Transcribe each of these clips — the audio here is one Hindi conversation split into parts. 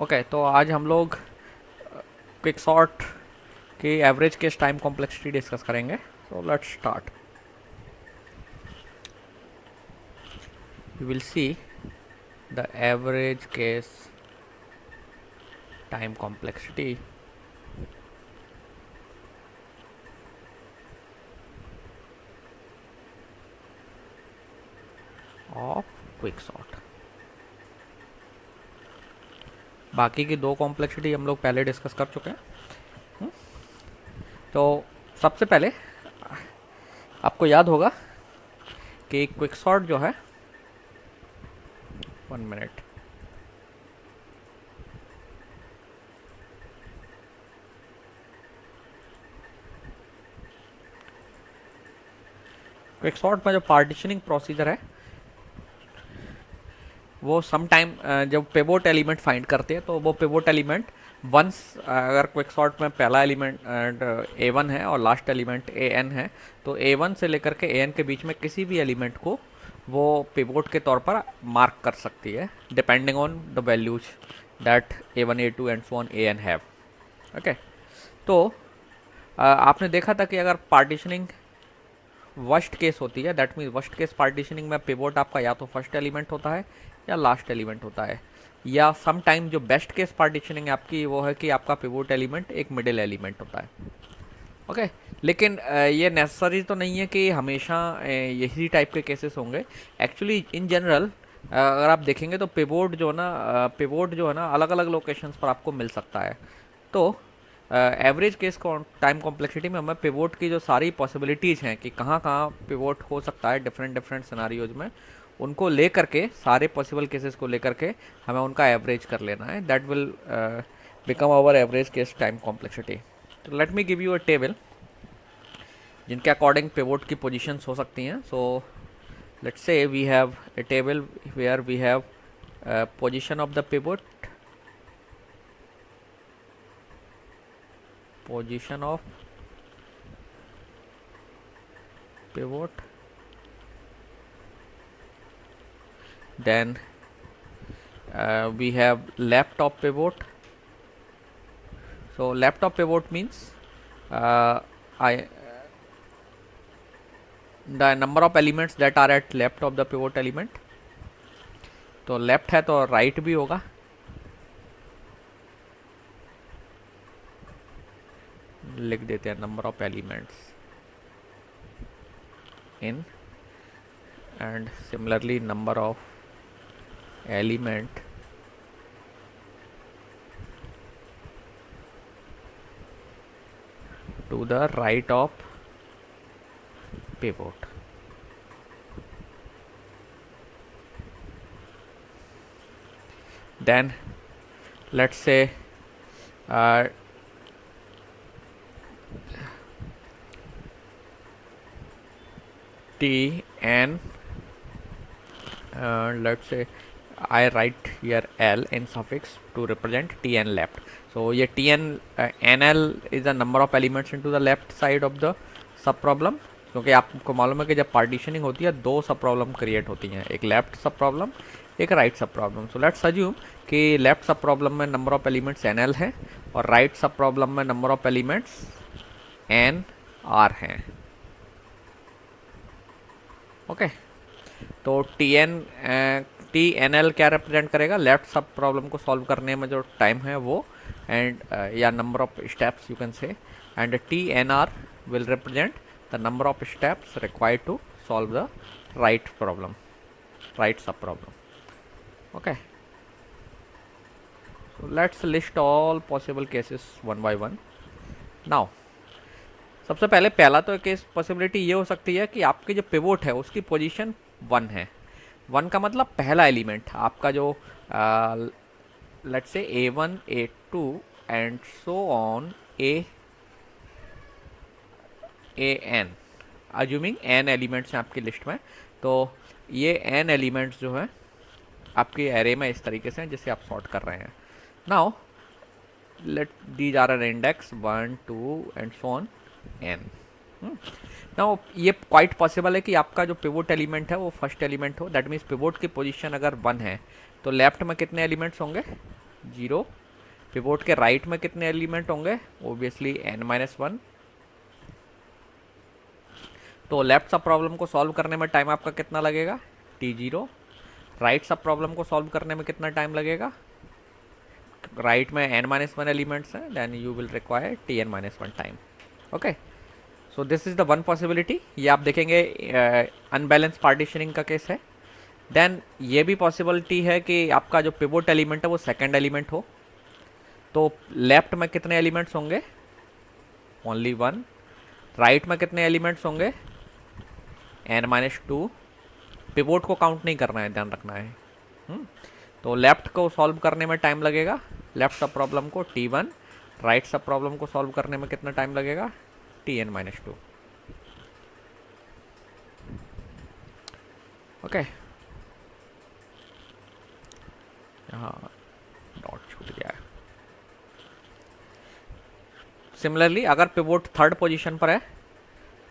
ओके, तो आज हम लोग क्विकसॉर्ट की average case time complexity discuss करेंगे। So let's start. You will see the average case time complexity of quicksort. बाकी की दो कॉम्प्लेक्सिटी हम लोग पहले डिस्कस कर चुके हैं। तो सबसे पहले आपको याद होगा कि क्विकसॉर्ट जो है, 1 मिनट, क्विकसॉर्ट में जो पार्टीशनिंग प्रोसीजर है वो सम टाइम जब पिवोट एलिमेंट फाइंड करते हैं तो वो पिवोट एलिमेंट वंस, अगर क्विकसॉर्ट में पहला एलिमेंट A1 है और लास्ट एलिमेंट AN है, तो A1 से लेकर के AN के बीच में किसी भी एलिमेंट को वो पिवोट के तौर पर मार्क कर सकती है depending on the values that A1 A2 and so on AN have. Okay, तो आपने देखा था कि अगर पार्टीशनिंग वर्स्ट केस होती है, that means worst case partitioning में पिवोट आपका या तो फर्स्ट एलिमेंट होता है या लास्ट एलिमेंट होता है, या सम टाइम जो बेस्ट केस पार्टीशनिंग है आपकी वो है कि आपका पिवोट एलिमेंट एक मिडिल एलिमेंट होता है। ओके, लेकिन ये नेसेसरी तो नहीं है कि हमेशा यही टाइप के केसेस होंगे। एक्चुअली इन जनरल अगर आप देखेंगे तो पिवोट जो है ना अलग अलग लोकेशंस पर आपको मिल सकता है। तो एवरेज केस टाइम कॉम्प्लेक्सिटी में हमें पिवोट की जो सारी पॉसिबिलिटीज़ हैं कि कहाँ कहाँ पिवोट हो सकता है डिफरेंट डिफरेंट सिनारियोज में, उनको ले करके, सारे पॉसिबल केसेस को लेकर के हमें उनका एवरेज कर लेना है। That will become our average case time complexity. तो let me give you a table जिनके अकॉर्डिंग पिवोट की पोजीशंस हो सकती हैं। So let's say we have a table where we have position of the pivot, position of pivot, then we have left of pivot. So left of pivot means the number of elements that are at left of the pivot element. तो लेफ्ट है तो राइट भी होगा, लिख देते हैं number of elements in, and similarly number of element to the right of pivot. Then let's say Tn, let's say I write here L in suffix to represent Tn left. So ये Tn Nl is the number of elements into the left side of the सब प्रॉब्लम, क्योंकि आपको मालूम है कि जब पार्टीशनिंग होती है दो सब प्रॉब्लम क्रिएट होती हैं, एक लेफ्ट सब प्रॉब्लम, एक राइट सब प्रॉब्लम। सो लेट्स अज्यूम कि लेफ्ट सब प्रॉब्लम में नंबर ऑफ एलिमेंट्स NL है और राइट सब प्रॉब्लम में नंबर ऑफ एलिमेंट्स NR हैं। ओके, तो TNL क्या रिप्रेजेंट करेगा, लेफ्ट सब प्रॉब्लम को सॉल्व करने में जो टाइम है वो, एंड या number of steps you can से, and TNR will represent the number of steps required to solve the right problem, right sub problem. Okay, so let's list all possible cases one by one. Now सबसे पहले पहला तो केस पॉसिबिलिटी ये हो सकती है कि आपकी जो पिवोट है उसकी पोजीशन 1 है। 1 का मतलब पहला एलिमेंट आपका जो let's say A1 A2 and so on AN, assuming n elements हैं आपकी लिस्ट में, तो ये n एलिमेंट्स जो हैं आपके एरे में इस तरीके से हैं जिसे आप सॉर्ट कर रहे हैं। Now let these are an index 1 2 and so on n। Now ये क्वाइट पॉसिबल है कि आपका जो पिवोट एलिमेंट है वो फर्स्ट एलिमेंट हो, दैट मीन्स पिवोट की पोजीशन अगर 1 है तो लेफ्ट में कितने एलिमेंट्स होंगे, जीरो। पिवोट के राइट में कितने एलिमेंट होंगे, ओबियसली n-1। तो लेफ्ट सब प्रॉब्लम को सॉल्व करने में टाइम आपका कितना लगेगा, t0। राइट सब प्रॉब्लम को सॉल्व करने में कितना टाइम लगेगा, राइट में n-1 एलिमेंट्स हैं, then you will require tn-1 time. Okay, so this is the one possibility. ये आप देखेंगे अनबैलेंस पार्टीशनिंग का केस है। देन ये भी पॉसिबिलिटी है कि आपका जो पिवोट एलिमेंट है वो सेकंड एलिमेंट हो। तो लेफ्ट में कितने एलिमेंट्स होंगे, ओनली वन। राइट में कितने एलिमेंट्स होंगे, n-2। पिवोट को काउंट नहीं करना है, ध्यान रखना है। तो लेफ्ट को सॉल्व करने में टाइम लगेगा, लेफ्ट सब प्रॉब्लम को t1। राइट सब प्रॉब्लम को सॉल्व करने में कितना टाइम लगेगा, tn-2। ओके, यहाँ डॉट छूट गया है। सिमिलरली अगर पिवोट थर्ड पोजीशन पर है,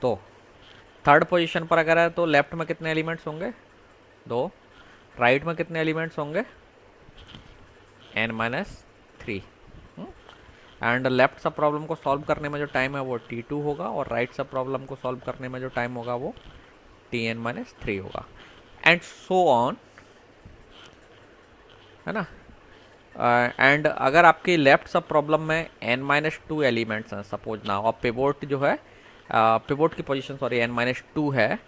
तो थर्ड पोजीशन पर अगर है तो लेफ्ट में कितने एलिमेंट्स होंगे, 2। राइट में कितने एलिमेंट्स होंगे, n-3। एंड लेफ्ट सब प्रॉब्लम को सॉल्व करने में जो टाइम है वो t2 होगा, और राइट सब प्रॉब्लम को सॉल्व करने में जो टाइम होगा वो tn-3 होगा, एंड सो ऑन, है ना। एंड अगर आपकी लेफ्ट सब प्रॉब्लम में n-2 एलिमेंट्स हैं सपोज ना, और पिवोट जो है पिवोट की पोजीशन सॉरी n-2 है,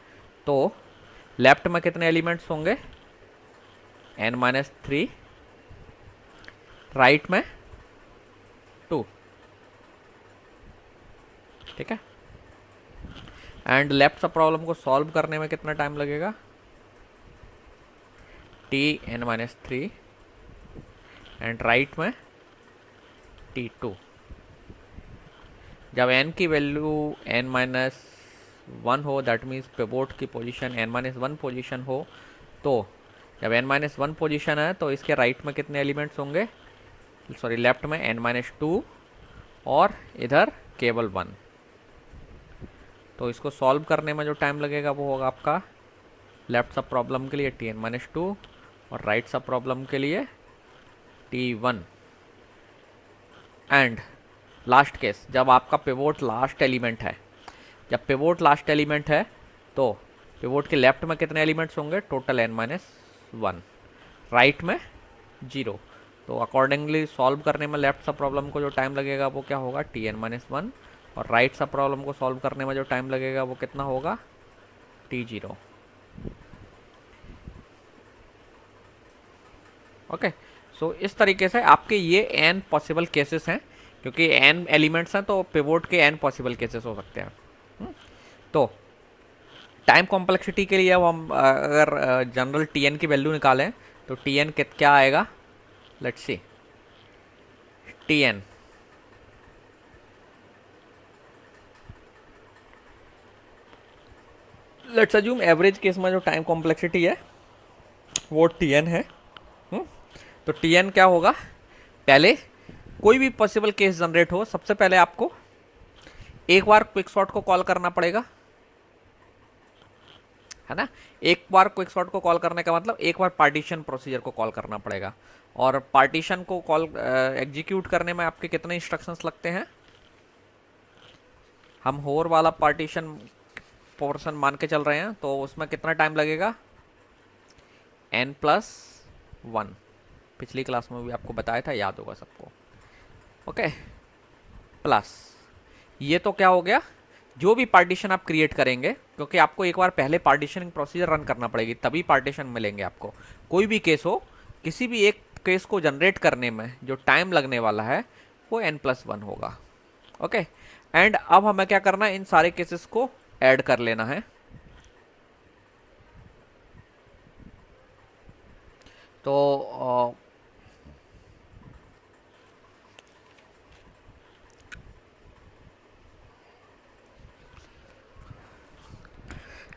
तो लेफ्ट में कितने एलिमेंट्स होंगे, n-3। राइट में 2, ठीक है। एंड लेफ्ट सब प्रॉब्लम को सॉल्व करने में कितना टाइम लगेगा, tn-3। एंड राइट में t2। जब n की वैल्यू n-1 हो, दैट मीन्स पिवोट की पोजीशन n-1 पोजीशन हो, तो जब n-1 पोजीशन है तो इसके राइट में कितने एलिमेंट्स होंगे, सॉरी लेफ्ट में n-2 और इधर केवल 1। तो इसको सॉल्व करने में जो टाइम लगेगा वो होगा आपका लेफ्ट सब प्रॉब्लम के लिए tn-2 और राइट सब प्रॉब्लम के लिए t1। एंड लास्ट केस, जब आपका पिवोट लास्ट एलिमेंट है, जब पिवोट लास्ट एलिमेंट है तो पिवोट के लेफ्ट में कितने एलिमेंट्स होंगे, टोटल n-1। राइट में 0। तो अकॉर्डिंगली सॉल्व करने में लेफ्ट सब प्रॉब्लम को जो टाइम लगेगा वो क्या होगा, tn-1, और राइट सब प्रॉब्लम को सॉल्व करने में जो टाइम लगेगा वो कितना होगा, t0। ओके, सो इस तरीके से आपके ये n पॉसिबल केसेस हैं, क्योंकि n एलिमेंट्स हैं तो पिवोट के n पॉसिबल केसेस हो सकते हैं। तो टाइम कॉम्प्लेक्सिटी के लिए अब हम अगर जनरल tn की वैल्यू निकालें तो tn क्या आएगा, let's see. tn let's assume average case में जो टाइम कॉम्प्लेक्सिटी है वो tn है। तो tn क्या होगा, पहले कोई भी पॉसिबल केस जनरेट हो, सबसे पहले आपको एक बार क्विक सॉर्ट को कॉल करना पड़ेगा, है ना। एक बार क्विक सॉर्ट को कॉल करने का मतलब एक बार पार्टीशन प्रोसीजर को कॉल करना पड़ेगा, और पार्टीशन को कॉल एग्जीक्यूट करने में आपके कितने इंस्ट्रक्शंस लगते हैं, हम होर वाला पार्टीशन पोर्शन मान के चल रहे हैं, तो उसमें कितना टाइम लगेगा, n+1। पिछली क्लास में भी आपको बताया था, याद होगा सबको। ओके, प्लस ये तो क्या हो गया, जो भी पार्टीशन आप क्रिएट करेंगे, क्योंकि आपको एक बार पहले पार्टीशनिंग प्रोसीजर रन करना पड़ेगी तभी पार्टीशन मिलेंगे आपको। कोई भी केस हो, किसी भी एक केस को जनरेट करने में जो टाइम लगने वाला है वो n+1 होगा। ओके, एंड अब हमें क्या करना है, इन सारे केसेस को ऐड कर लेना है। तो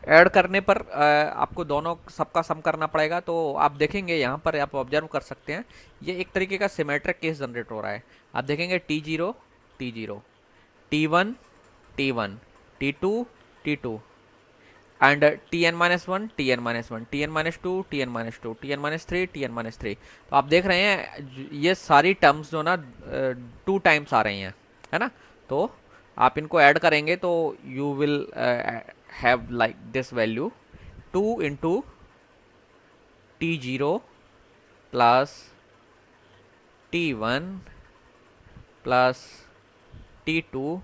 ऐड करने पर आपको दोनों सबका सम करना पड़ेगा। तो आप देखेंगे यहाँ पर आप ऑब्जर्व कर सकते हैं, ये एक तरीके का सिमेट्रिक केस जनरेट हो रहा है। आप देखेंगे t0 t0, t1 t1, t2 t2, and T n minus one, T n minus one, T n minus two, T n minus two, T n minus three, T n minus three. तो आप देख रहे हैं ये सारी टर्म्स जो ना 2 टाइम्स आ रही हैं, है ना। तो आप इनको ऐड करेंगे तो you will have like this value, 2 × T zero plus T one plus T two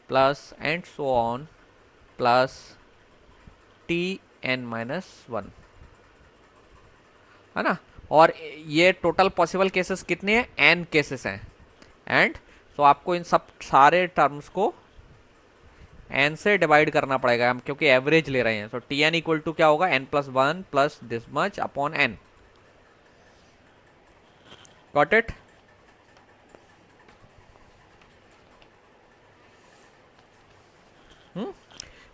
plus and so on plus T n minus one, है ना। और ये टोटल पॉसिबल केसेस कितने हैं, एन केसेस हैं। एंड तो आपको इन सब सारे टर्म्स को एन से डिवाइड करना पड़ेगा, हम क्योंकि एवरेज ले रहे हैं। तो टी एन इक्वल टू क्या होगा, n plus one plus this much upon n. Got it.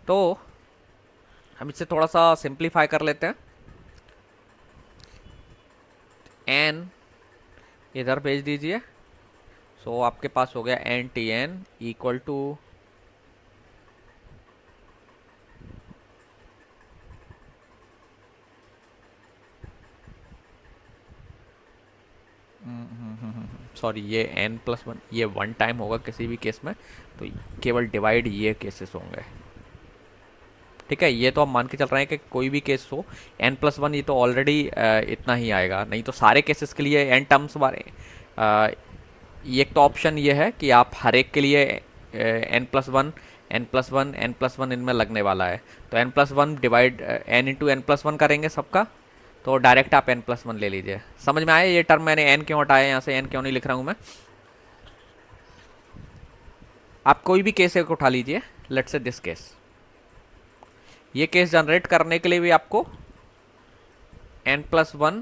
तो हम इसे थोड़ा सा सिंप्लीफाई कर लेते हैं। एन इधर भेज दीजिए, सो आपके पास हो गया n T n equal to sorry ये एन प्लस वन, ये वन टाइम होगा किसी भी केस में, तो केवल डिवाइड ये केसेस होंगे। ठीक है, ये तो हम मान के चल रहे हैं कि कोई भी केस हो एन प्लस वन, ये तो ऑलरेडी इतना ही आएगा, नहीं तो सारे केसेस के लिए एन टर्म्स वाले ये एक तो ऑप्शन ये है कि आप हर एक के लिए n plus one, n plus one, n plus one इनमें लगने वाला है। तो n plus one divide n into n plus one करेंगे सबका, तो डायरेक्ट आप एन प्लस वन ले लीजिए। समझ में आया ये टर्म, मैंने एन क्यों हटाया, यहाँ से एन क्यों नहीं लिख रहा हूँ मैं। आप कोई भी केस एक उठा लीजिए, लेट्स से दिस केस। ये केस जनरेट करने के लिए भी आपको एन प्लस वन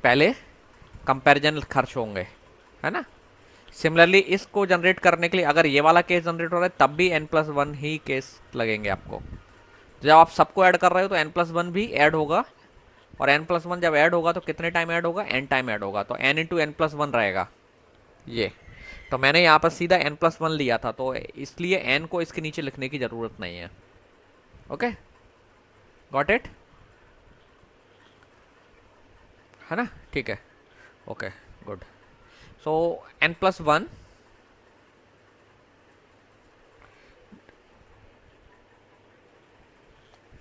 पहले कंपैरिजन खर्च होंगे, है ना। सिमिलरली इसको जनरेट करने के लिए अगर ये वाला केस जनरेट हो रहा है तब भी एन प्लस वन ही केस लगेंगे आपको। जब आप सबको ऐड कर रहे हो तो एन प्लस वन भी ऐड होगा, और एन प्लस वन जब ऐड होगा तो कितने टाइम ऐड होगा, एन टाइम ऐड होगा, तो n into n plus one रहेगा ये। तो मैंने यहाँ पर सीधा एन प्लस वन लिया था, तो इसलिए एन को इसके नीचे लिखने की जरूरत नहीं है। ओके, गॉट इट, है ना। ठीक है, okay good. So n plus one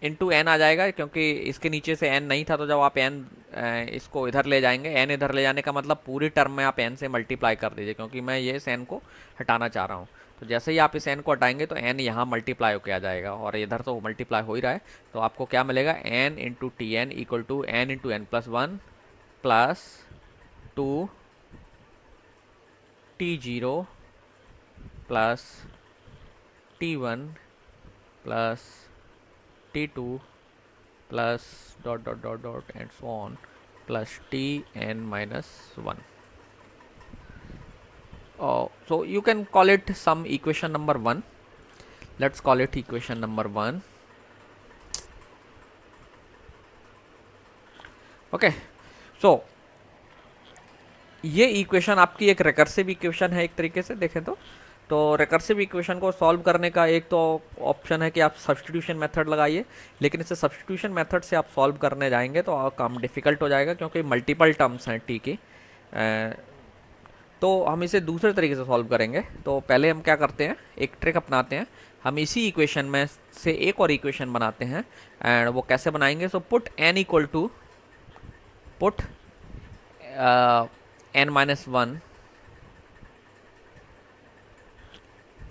into n आ जाएगा, क्योंकि इसके नीचे से एन नहीं था, तो जब आप एन इसको इधर ले जाएंगे, एन इधर ले जाने का मतलब पूरी टर्म में आप एन से मल्टीप्लाई कर दीजिए, क्योंकि मैं ये इस एन को हटाना चाह रहा हूँ। तो जैसे ही आप इस एन को हटाएंगे तो एन यहाँ मल्टीप्लाई होकर आ जाएगा, और इधर तो मल्टीप्लाई हो ही रहा है। तो आपको क्या मिलेगा, n into T n equal to n into n plus one plus two T zero plus T one plus T two plus dot dot dot dot and so on plus T n minus one. So you can call it some equation number 1. Let's call it equation number 1. Okay, so ये इक्वेशन आपकी एक रिकर्सिव इक्वेशन है एक तरीके से देखें तो रिकर्सिव इक्वेशन को सॉल्व करने का एक तो ऑप्शन है कि आप सब्स्टिट्यूशन मेथड लगाइए, लेकिन इसे सब्स्टिट्यूशन मेथड से आप सॉल्व करने जाएंगे तो काम डिफ़िकल्ट हो जाएगा, क्योंकि मल्टीपल टर्म्स हैं टी की। तो हम इसे दूसरे तरीके से सॉल्व करेंगे। तो पहले हम क्या करते हैं, एक ट्रिक अपनाते हैं, हम इसी इक्वेशन में से एक और इक्वेशन बनाते हैं। एंड वो कैसे बनाएंगे, so put n equal to put n minus one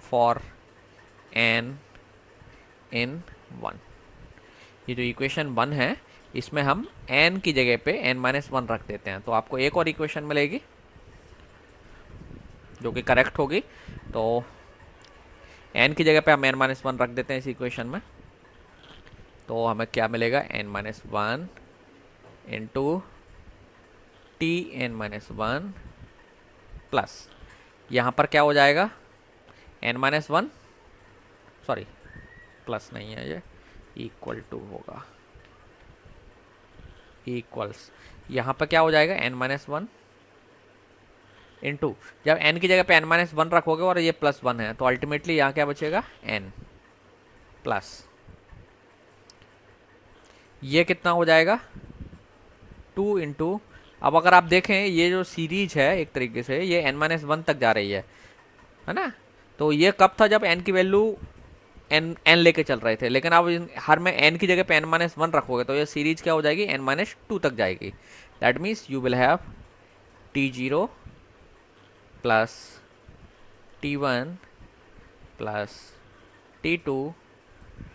for n in one. ये जो इक्वेशन वन है इसमें हम एन की जगह पे एन माइनस वन रख देते हैं, तो आपको एक और इक्वेशन मिलेगी जो कि करेक्ट होगी। तो एन की जगह पे हम एन माइनस वन रख देते हैं इस इक्वेशन में, तो हमें क्या मिलेगा, n minus one into T n minus one plus यहाँ पर क्या हो जाएगा, n minus one, sorry plus नहीं है ये, इक्वल टू होगा, इक्वल्स यहाँ पर क्या हो जाएगा, एन माइनस वन इंटू, जब n की जगह पे n माइनस वन रखोगे और ये प्लस वन है तो अल्टीमेटली यहाँ क्या बचेगा, n प्लस ये कितना हो जाएगा 2 इंटू, अब अगर आप देखें ये जो सीरीज है एक तरीके से ये n-1 तक जा रही है ना। तो ये कब था जब n की वैल्यू n लेके चल रहे थे, लेकिन अब हर में n की जगह पे n-1 रखोगे तो ये सीरीज क्या हो जाएगी n-2 तक जाएगी। That means you will have t0 plus t1 plus t2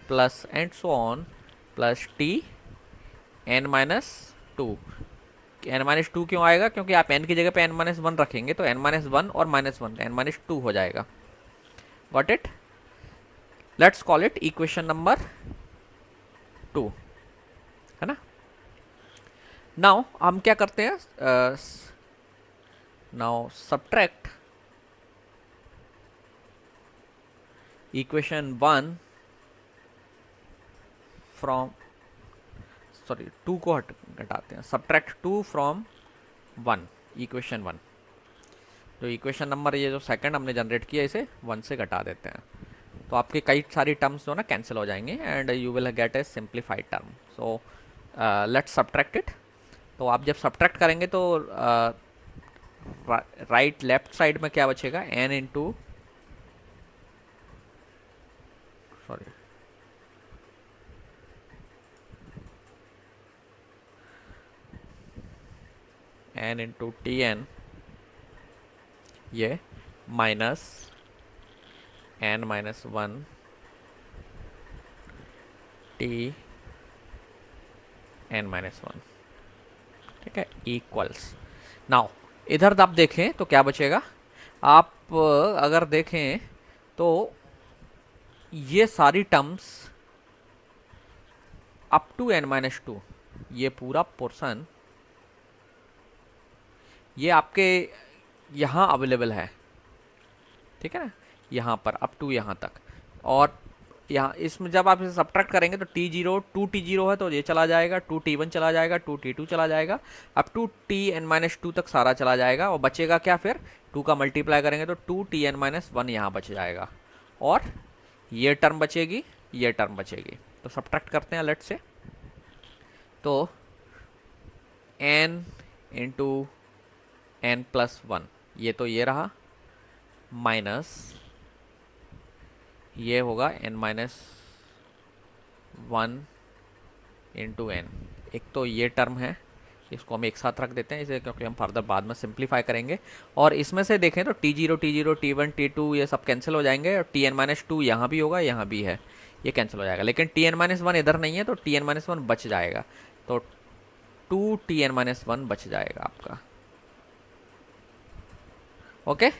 plus and so on plus n-2। n-2 क्यों आएगा, क्योंकि आप n की जगह पे n-1 रखेंगे तो n-1 और -1 n-2 हो जाएगा। Got it. Let's call it equation number 2, है ना। नाउ हम क्या करते हैं, now subtract equation 1 from, sorry 2 को घटाते हैं, सब्ट्रैक्ट 2 फ्रॉम 1, इक्वेशन 1। तो इक्वेशन नंबर ये जो सेकंड हमने जनरेट किया इसे 1 से घटा देते हैं, तो आपके कई सारी टर्म्स जो ना कैंसिल हो जाएंगे and you will get A simplified term. So let's subtract it. तो आप जब सब्ट्रैक्ट करेंगे तो राइट लेफ्ट साइड में क्या बचेगा n into, sorry n into tn, ये माइनस n-1 t n-1, ठीक है, इक्वल्स। नाउ इधर आप देखें तो क्या बचेगा, आप अगर देखें तो ये सारी टर्म्स अप टू n-2, ये पूरा पोर्शन ये आपके यहाँ अवेलेबल है, ठीक है ना, यहाँ पर अप टू यहाँ तक। और यहाँ इसमें जब आप इसे सब्ट्रैक्ट करेंगे तो t0 2t0 है तो ये चला जाएगा, 2t1 चला जाएगा, 2t2 चला जाएगा, अप टू tn-2 तक सारा चला जाएगा। और बचेगा क्या फिर, 2 का मल्टीप्लाई करेंगे तो 2tn-1 यहाँ बच जाएगा, और ये टर्म बचेगी, ये टर्म बचेगी। तो सब्ट्रैक्ट करते हैं लेट से, तो n इंटू n+1, ये तो ये रहा, माइनस ये होगा n-1 इंटू n। एक तो ये टर्म है, इसको हम एक साथ रख देते हैं इसे, क्योंकि हम फर्दर बाद में सिंप्लीफाई करेंगे। और इसमें से देखें तो t0 t0 t1 t2 ये सब कैंसिल हो जाएंगे, और tn-2 यहाँ भी होगा, यहाँ भी है, ये कैंसिल हो जाएगा। लेकिन tn-1 इधर नहीं है तो tn-1 बच जाएगा, तो 2tn-1 बच जाएगा आपका। ओके,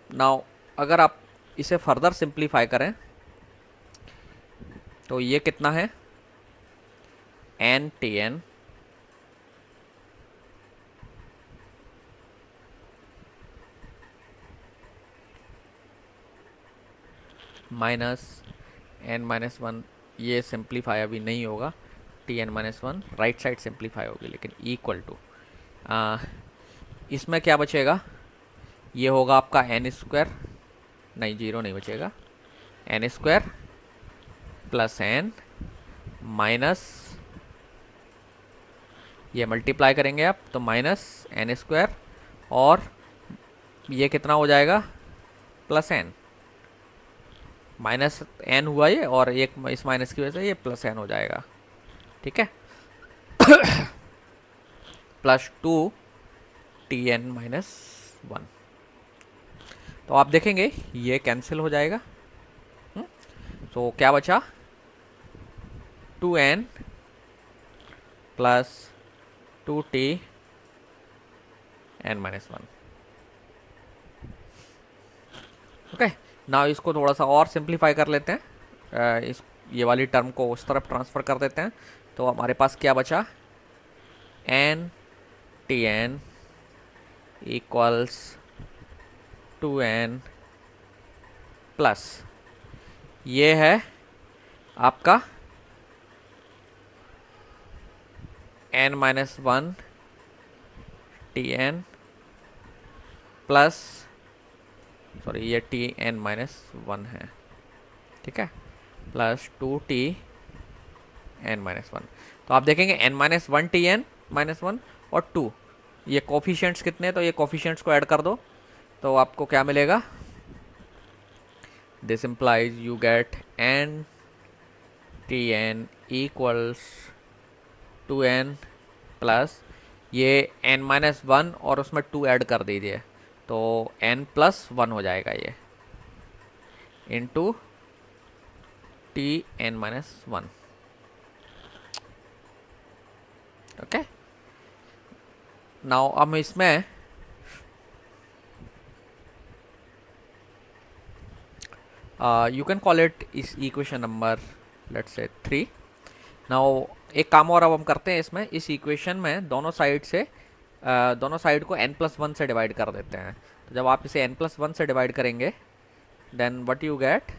नाउ अगर आप इसे फर्दर सिंप्लीफाई करें तो ये कितना है n माइनस n-1, ये सिंप्लीफाई अभी नहीं होगा, tn-1 राइट साइड सिंप्लीफाई होगी, लेकिन इक्वल टू इसमें क्या बचेगा, ये होगा आपका n², नहीं जीरो नहीं बचेगा, n² प्लस n माइनस, ये मल्टीप्लाई करेंगे आप तो माइनस n², और ये कितना हो जाएगा प्लस n, माइनस n हुआ ये, और एक इस माइनस की वजह से ये प्लस n हो जाएगा, ठीक है। प्लस 2tn-1, तो आप देखेंगे ये कैंसिल हो जाएगा। तो क्या बचा 2n plus 2tn-1। Okay, now इसको थोड़ा सा और सिंप्लीफाई कर लेते हैं, इस ये वाली टर्म को उस तरफ ट्रांसफ़र कर देते हैं। तो हमारे पास क्या बचा, n इक्वल्स 2n प्लस ये है आपका n-1 tn प्लस, सॉरी ये tn-1 है, ठीक है, प्लस 2t n-1। तो आप देखेंगे n-1 और 2, ये कोफिशिएंट्स कितने हैं, तो ये कोफिशिएंट्स को ऐड कर दो तो आपको क्या मिलेगा, this implies you get n tn equals 2n plus ये n-1 और उसमें 2 ऐड कर दीजिए तो n+1 हो जाएगा ये इंटू tn-1। ओके, नाउ हम इसमें यू कैन कॉल इट इस equation number let's say 3। Now एक काम और अब हम करते हैं इसमें, इस इक्वेशन में दोनों साइड से दोनों साइड को n+1 से डिवाइड कर देते हैं। तो जब आप इसे n+1 से डिवाइड करेंगे देन व्हाट यू गेट,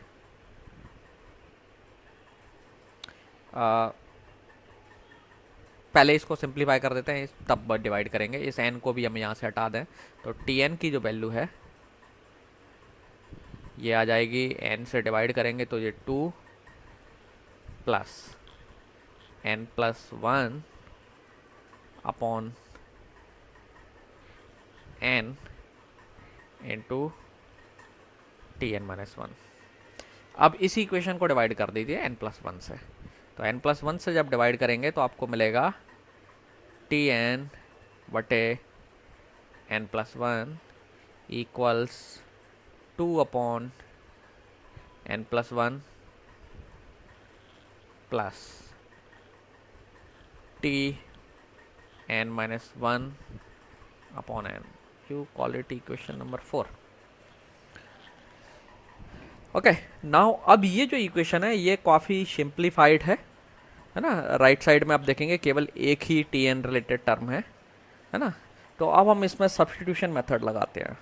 पहले इसको सिंप्लीफाई कर देते हैं तब डिवाइड करेंगे। इस n को भी हम यहाँ से हटा दें तो tn की जो वैल्यू है ये आ जाएगी, n से डिवाइड करेंगे तो ये 2 plus n+1 upon n into tn-1। अब इस इक्वेशन को डिवाइड कर दीजिए n+1 से, तो n+1 से जब डिवाइड करेंगे तो आपको मिलेगा tn बटे n+1 equals 2 upon n+1 plus tn-1 upon n। You call it equation number 4। Okay, now अब ये जो इक्वेशन है ये काफ़ी सिंप्लीफाइड है ना। राइट साइड में आप देखेंगे केवल एक ही tn रिलेटेड टर्म है ना। तो अब हम इसमें सब्स्टिट्यूशन मेथड लगाते हैं,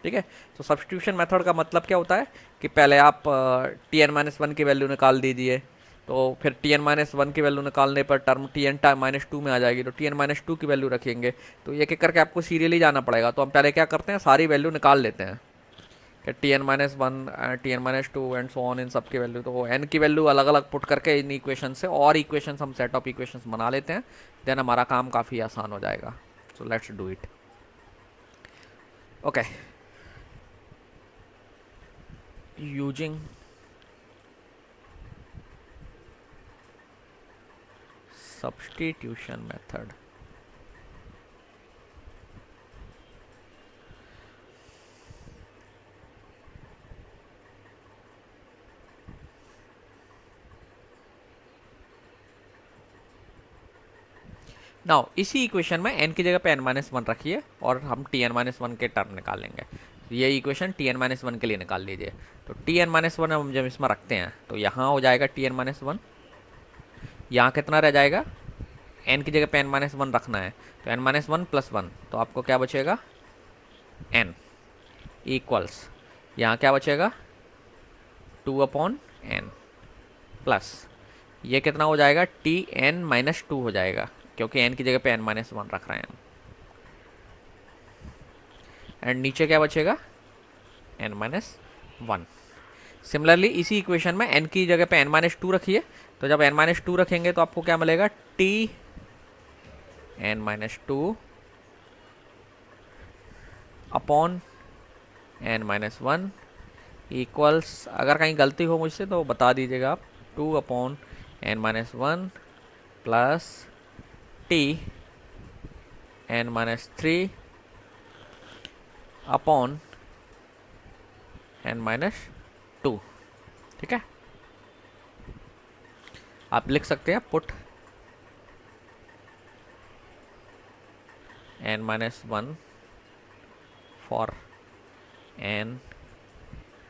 ठीक है। तो सब्स्टिट्यूशन मेथड का मतलब क्या होता है कि पहले आप tn-1 की वैल्यू निकाल दीजिए, तो फिर tn-1 की वैल्यू निकालने पर टर्म tn-2 में आ जाएगी, तो tn-2 की वैल्यू रखेंगे। तो एक एक करके आपको सीरियली जाना पड़ेगा। तो हम पहले क्या करते हैं, सारी वैल्यू निकाल लेते हैं कि tn-1 tn-2 and so on, इन सब की वैल्यू। तो n की वैल्यू अलग अलग पुट करके इन इक्वेशन से और इक्वेशन हम सेट ऑफ इक्वेशंस बना लेते हैं, देन हमारा काम काफ़ी आसान हो जाएगा। So let's do it. Okay, using substitution method, now इसी इक्वेशन में n की जगह पे n-1 रखिए और हम tn-1 के टर्म निकालेंगे। ये इक्वेशन tn-1 के लिए निकाल लीजिए। तो tn-1 हम जब इसमें रखते हैं तो यहाँ हो जाएगा tn-1, यहाँ कितना रह जाएगा, n की जगह पे n-1 रखना है तो n-1 प्लस 1, तो आपको क्या बचेगा n इक्वल्स, यहाँ क्या बचेगा 2 अपॉन n प्लस ये कितना हो जाएगा tn-2 हो जाएगा, क्योंकि n की जगह पे n-1 रख रहे हैं हम। एंड नीचे क्या बचेगा n-1। सिमिलरली इसी इक्वेशन में n की जगह पे n-2 रखिए, तो जब n-2 रखेंगे तो आपको क्या मिलेगा tn-2 अपॉन n-1 इक्वल्स, अगर कहीं गलती हो मुझसे तो बता दीजिएगा आप, 2 upon n-1 plus tn-3 upon n-2, ठीक है। आप लिख सकते हैं पुट n-1 फॉर n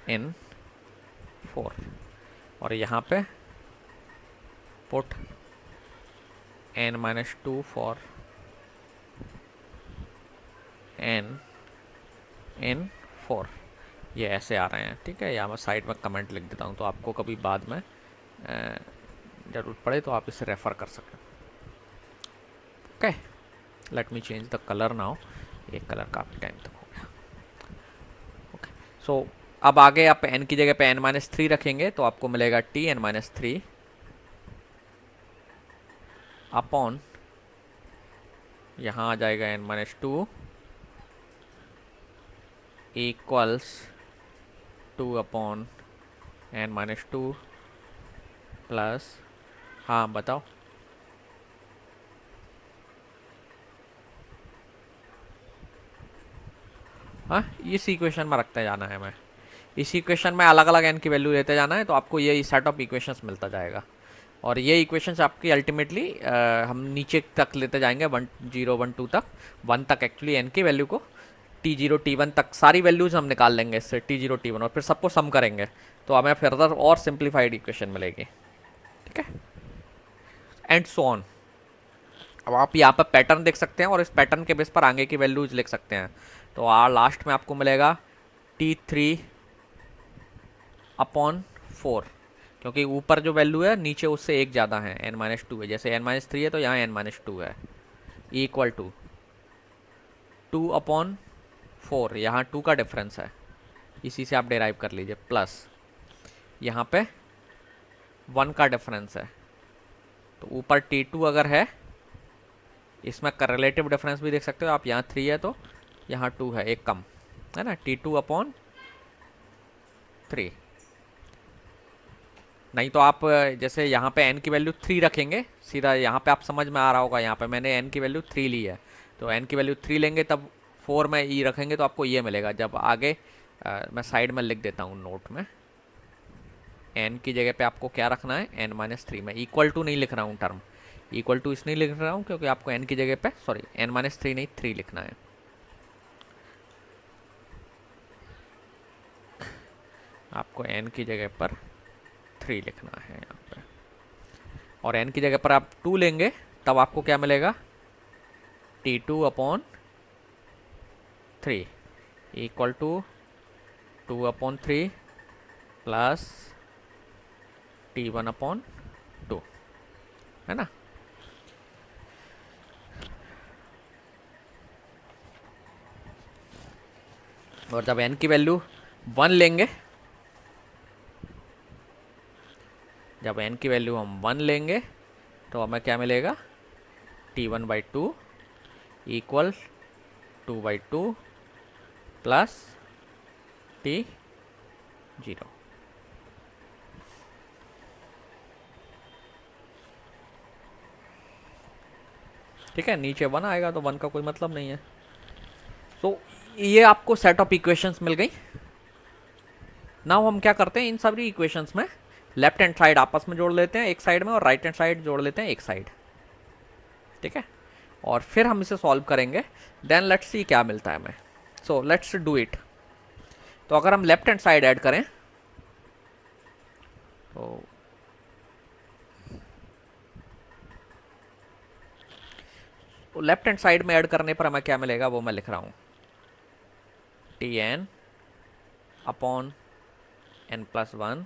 इन 4 और यहाँ पे पुट n-2 फॉर n इन 4। ये ऐसे आ रहे हैं, ठीक है। यहाँ मैं साइड में कमेंट लिख देता हूँ तो आपको कभी बाद में ज़रूरत पड़े तो आप इसे रेफ़र कर सकें। Okay, let me change the colour now. एक कलर काफ़ी टाइम तक हो गया। ओके, सो अब आगे आप n की जगह पे n-3 रखेंगे तो आपको मिलेगा Tn-3 अपॉन, यहाँ आ जाएगा n-2 equals 2 upon n-2 plus, हाँ बताओ। हाँ, इस इक्वेशन में रखते जाना है हमें, इस इक्वेशन में अलग अलग n की वैल्यू लेते जाना है, तो आपको ये सेट ऑफ इक्वेशंस मिलता जाएगा। और ये इक्वेशंस आपकी अल्टीमेटली हम नीचे तक लेते जाएंगे 1 0 1 2 तक, 1 तक एक्चुअली n की वैल्यू को, T0 T1 तक सारी वैल्यूज हम निकाल लेंगे इससे, T0 T1, और फिर सबको सम करेंगे तो हमें फर्दर और सिंप्लीफाइड इक्वेशन मिलेगी। ठीक है, एंड सो ऑन। अब आप यहाँ पर पैटर्न देख सकते हैं और इस पैटर्न के बेस पर आगे की वैल्यूज लिख सकते हैं। तो लास्ट में आपको मिलेगा T3 अपॉन 4, क्योंकि ऊपर जो वैल्यू है नीचे उससे एक ज़्यादा है, n-2 है, जैसे n-3 है तो यहाँ n-2 है, इक्वल टू 2 अपॉन 4, यहाँ 2 का डिफरेंस है, इसी से आप डेराइव कर लीजिए, प्लस यहाँ पे 1 का डिफरेंस है, तो ऊपर T2 अगर है, इसमें रिलेटिव डिफरेंस भी देख सकते हो आप, यहाँ 3 है तो यहाँ 2 है, एक कम है ना, T2 अपॉन 3। नहीं तो आप जैसे यहाँ पे n की वैल्यू 3 रखेंगे, सीधा यहाँ पे आप समझ में आ रहा होगा, यहाँ पे मैंने n की वैल्यू 3 ली है, तो n की वैल्यू 3 लेंगे तब 4 में e रखेंगे तो आपको ये मिलेगा। जब आगे मैं साइड में लिख देता हूँ नोट में, n की जगह पे आपको क्या रखना है, n-3 में, इक्वल टू नहीं लिख रहा हूँ टर्म, इक्वल टू इसलिए लिख रहा हूँ क्योंकि आपको n की जगह पे, सॉरी n-3 नहीं 3 लिखना है। आपको n की जगह पर 3 लिखना है यहाँ पे, और n की जगह पर आप 2 लेंगे तब आपको क्या मिलेगा, T2 upon 3 equal to 2 upon 3 plus T1 upon 2, है ना। और जब n की वैल्यू 1 लेंगे, जब n की वैल्यू हम 1 लेंगे तो हमें क्या मिलेगा, T1/2 इक्वल 2/2 प्लस T0। ठीक है, नीचे 1 आएगा तो 1 का कोई मतलब नहीं है। तो ये आपको सेट ऑफ इक्वेशंस मिल गई। नाउ हम क्या करते हैं, इन सभी इक्वेशंस में लेफ्ट हैंड साइड आपस में जोड़ लेते हैं एक साइड में, और राइट हैंड साइड जोड़ लेते हैं एक साइड। ठीक है, और फिर हम इसे सॉल्व करेंगे, देन लेट्स सी क्या मिलता है हमें। So let's do it. तो अगर हम लेफ्ट हैंड साइड ऐड करें तो लेफ्ट हैंड साइड में ऐड करने पर हमें क्या मिलेगा वो मैं लिख रहा हूं, Tn upon n+1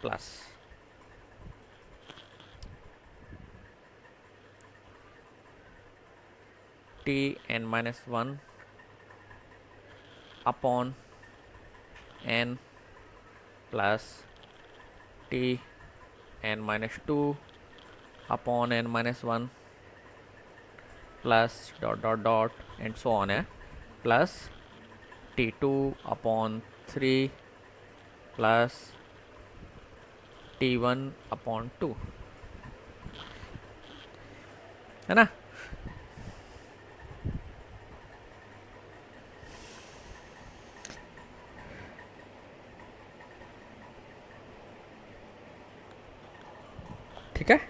plus Tn-1 upon n plus Tn-2 upon n-1 plus dot dot dot and so on है, plus T2 upon 3 plus T1 upon 2, है ना। ठीक है,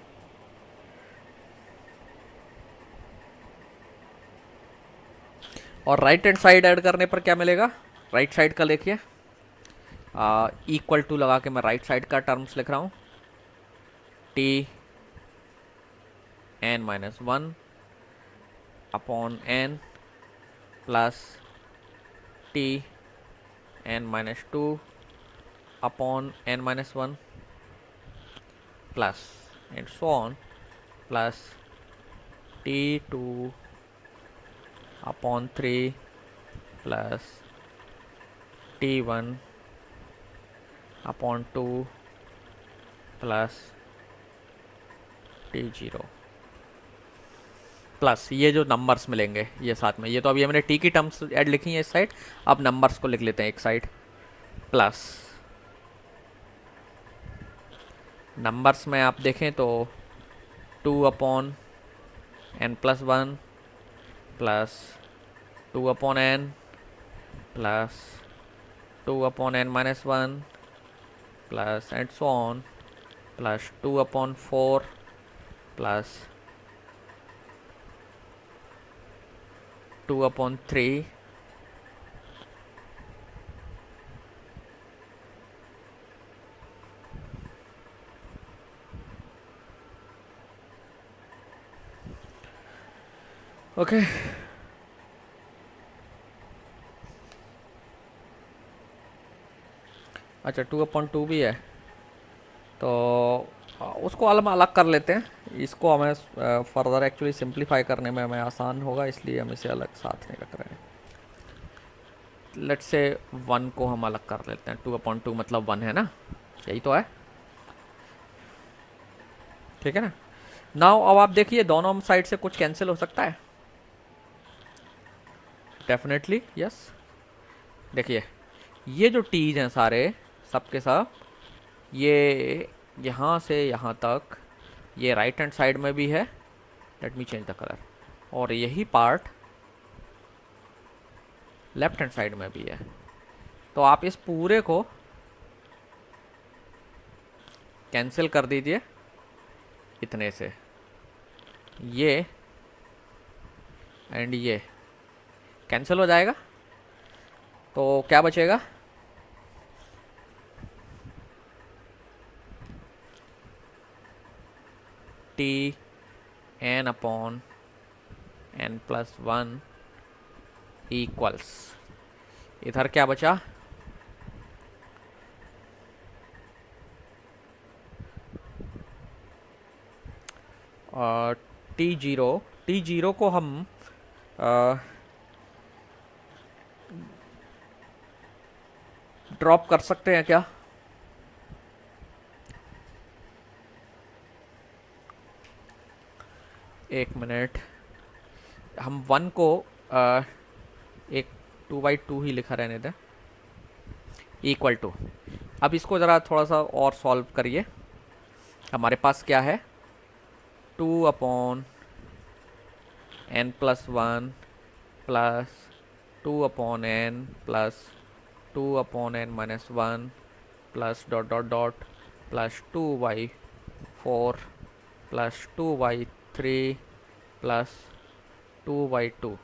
और राइट हैंड साइड ऐड करने पर क्या मिलेगा, राइट साइड का देखिए, इक्वल टू लगा के मैं राइट साइड का टर्म्स लिख रहा हूँ, Tn-1 upon n plus Tn-2 upon n-1 plus and so on, plus T2 upon 3 plus T1 upon 2 plus T0 plus ये जो नंबर्स मिलेंगे ये साथ में, ये तो अभी हमने टी की टर्म्स ऐड लिखी है इस साइड, अब नंबर्स को लिख लेते हैं एक साइड, प्लस नंबर्स में आप देखें तो 2/n+1 plus 2/n plus 2/n-1 plus and so on plus 2/4 plus 2/3 okay. अच्छा 2/2 भी है तो उसको हम अलग कर लेते हैं, इसको हमें फर्दर एक्चुअली सिंप्लीफाई करने में हमें आसान होगा, इसलिए हम इसे अलग साथ नहीं रख रहे हैं। लेट्स से 1 को हम अलग कर लेते हैं, 2/2 मतलब 1 है ना, यही तो है, ठीक है ना। नाउ अब आप देखिए दोनों साइड से कुछ कैंसिल हो सकता है, डेफिनेटली यस। देखिए ये जो टीज हैं सारे सबके सब, ये यहाँ से यहाँ तक, ये राइट हैंड साइड में भी है, let me change the colour, और यही पार्ट लेफ्ट हैंड साइड में भी है। तो आप इस पूरे को कैंसिल कर दीजिए इतने से, ये एंड ये कैंसिल हो जाएगा, तो क्या बचेगा, T(n/n+1) इक्वल्स, इधर क्या बचा, T0 को हम ड्रॉप कर सकते हैं क्या, एक मिनट, हम 1 को एक 2/2 ही लिखा रहने दें, इक्वल टू, अब इसको ज़रा थोड़ा सा और सॉल्व करिए, हमारे पास क्या है, 2/n+1 plus 2/n plus 2/n-1 plus dot dot dot plus 2/4 plus 2/3 plus 2/2,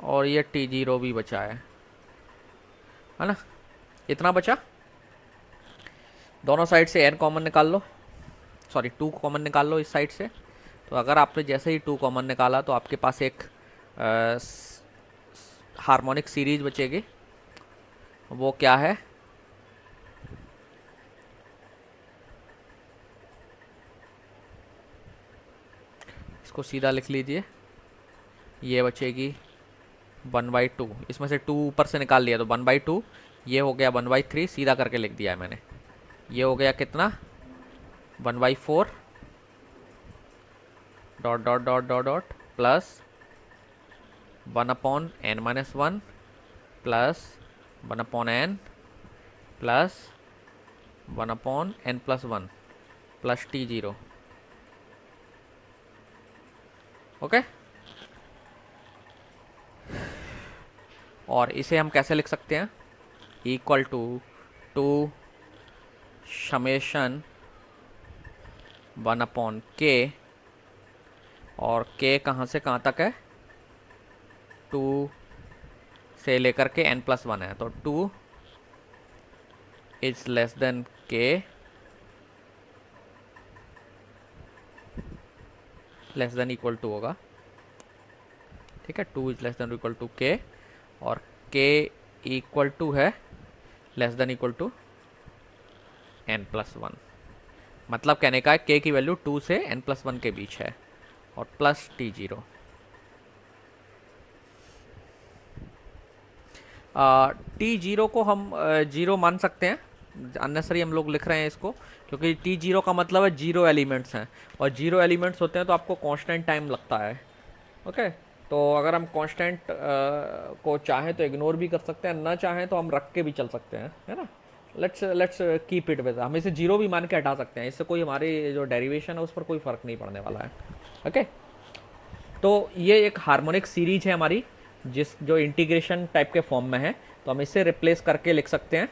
और ये T0 भी बचा है ना, इतना बचा। दोनों साइड से n कॉमन निकाल लो, सॉरी 2 कॉमन निकाल लो इस साइड से, तो अगर आपने जैसे ही 2 कॉमन निकाला तो आपके पास एक हार्मोनिक सीरीज बचेगी, वो क्या है, इसको सीधा लिख लीजिए, ये बचेगी 1/2, इसमें से 2 ऊपर से निकाल लिया तो 1/2, ये हो गया 1/3, सीधा करके लिख दिया है मैंने, ये हो गया कितना 1/4 dot dot dot dot dot plus 1/n-1 plus 1/n plus 1/n+1 plus T0, okay. और इसे हम कैसे लिख सकते हैं, इक्वल टू 2 समेशन 1/k, और k कहाँ से कहाँ तक है, 2 से लेकर के n+1 है, तो 2 is less than k less than equal to होगा, ठीक है, 2 is less than equal to k, और k इक्वल टू है less than equal to n+1, मतलब कहने का है k की वैल्यू 2 से n+1 के बीच है, और प्लस T0। टी जीरो को हम जीरो मान सकते हैं, अननेसरी हम लोग लिख रहे हैं इसको, क्योंकि टी जीरो का मतलब है जीरो एलिमेंट्स हैं, और जीरो एलिमेंट्स होते हैं तो आपको कांस्टेंट टाइम लगता है। ओके, तो अगर हम कांस्टेंट को चाहें तो इग्नोर भी कर सकते हैं, ना चाहें तो हम रख के भी चल सकते हैं, है ना। लेट्स कीप इट विद, हम इसे जीरो भी मान के हटा सकते हैं, इससे कोई हमारी जो डेरिवेशन है उस पर कोई फ़र्क नहीं पड़ने वाला है। ओके, तो ये एक हार्मोनिक सीरीज है हमारी, जिस जो इंटीग्रेशन टाइप के फॉर्म में है, तो हम इसे रिप्लेस करके लिख सकते हैं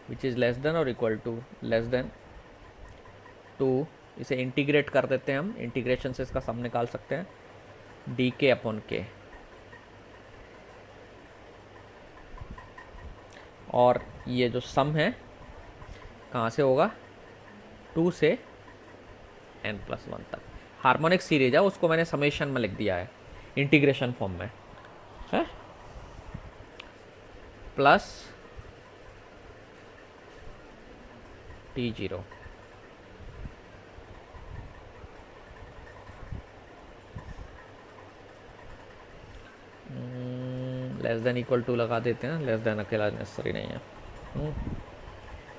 विच इज़ लेस देन और equal to less than two, इसे इंटीग्रेट कर देते हैं हम, इंटीग्रेशन से इसका सम निकाल सकते हैं, डी के अपॉन के, और ये जो सम है कहाँ से होगा, 2 से n+1 तक। हार्मोनिक सीरीज है, उसको मैंने समेशन में लिख दिया है इंटीग्रेशन फॉर्म में, है plus T0 less than equal to लगा देते हैं, लेस देन अकेला नेसेसरी नहीं है।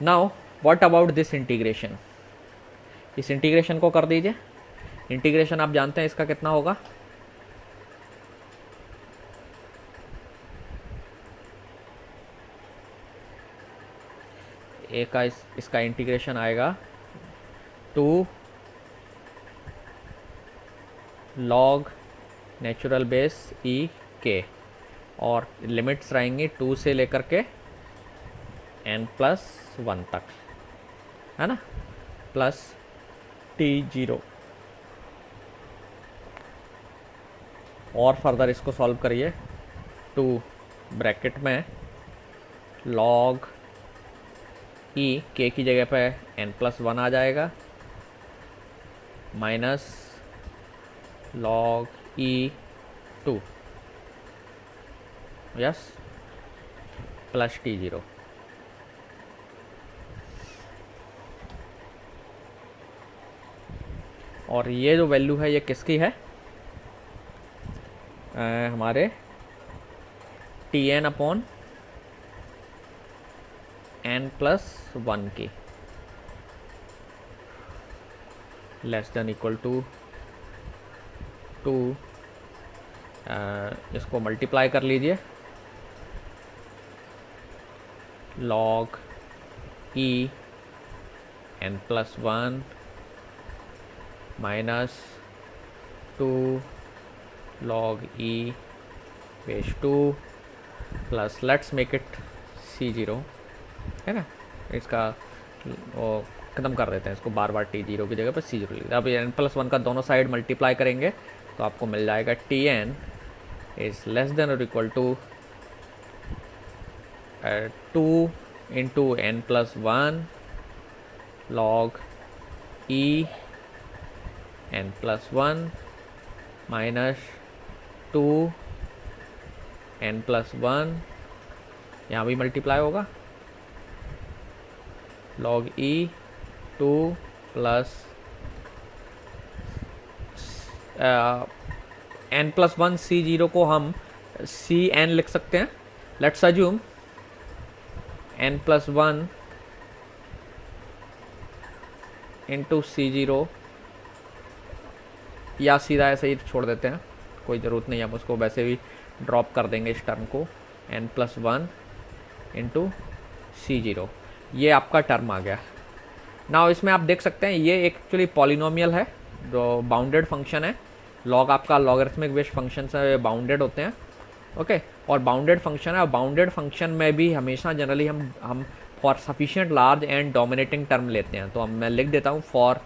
Now what about this integration, इस इंटीग्रेशन को कर दीजिए। इंटीग्रेशन आप जानते हैं इसका कितना होगा, ए का इसका इंटीग्रेशन आएगा 2 log नेचुरल बेस ई के, और लिमिट्स रहेंगी 2 से लेकर के n+1 तक, है ना, प्लस T0, और फर्दर इसको सॉल्व करिए, 2 ब्रैकेट में log ई के की जगह पे n+1 आ जाएगा, minus log E2, yes, plus T0। और ये जो वैल्यू है ये किसकी है, हमारे Tn अपॉन n+1 की, लेस देन इक्वल टू 2, इसको मल्टीप्लाई कर लीजिए, log E n+1 minus 2 log E base 2 plus, let's make it C0, है ना, इसका वो ख़त्म कर देते हैं इसको, बार बार T0 की जगह पर C0 लिख दें। अब n+1 का दोनों साइड मल्टीप्लाई करेंगे तो आपको मिल जाएगा Tn इज़ लेस देन और equal to 2 into n+1 log E n+1 minus 2 n+1, यहाँ भी मल्टीप्लाई होगा, log E2 plus n+1 C0 को हम Cn लिख सकते हैं, let's assume n+1 into C0, या सीधा ऐसे ही छोड़ देते हैं, कोई ज़रूरत नहीं, हम उसको वैसे भी ड्रॉप कर देंगे इस टर्म को, n+1 इंटू C0, ये आपका टर्म आ गया। नाउ इसमें आप देख सकते हैं ये एक्चुअली पॉलिनोमियल है जो बाउंडेड फंक्शन है, लॉग आपका लॉगरिथमिक बेस्ड फंक्शन से बाउंडेड होते हैं, ओके, और बाउंडेड फंक्शन है, और बाउंडेड फंक्शन में भी हमेशा जनरली हम for sufficient large and dominating term लेते हैं, तो हम मैं लिख देता हूँ for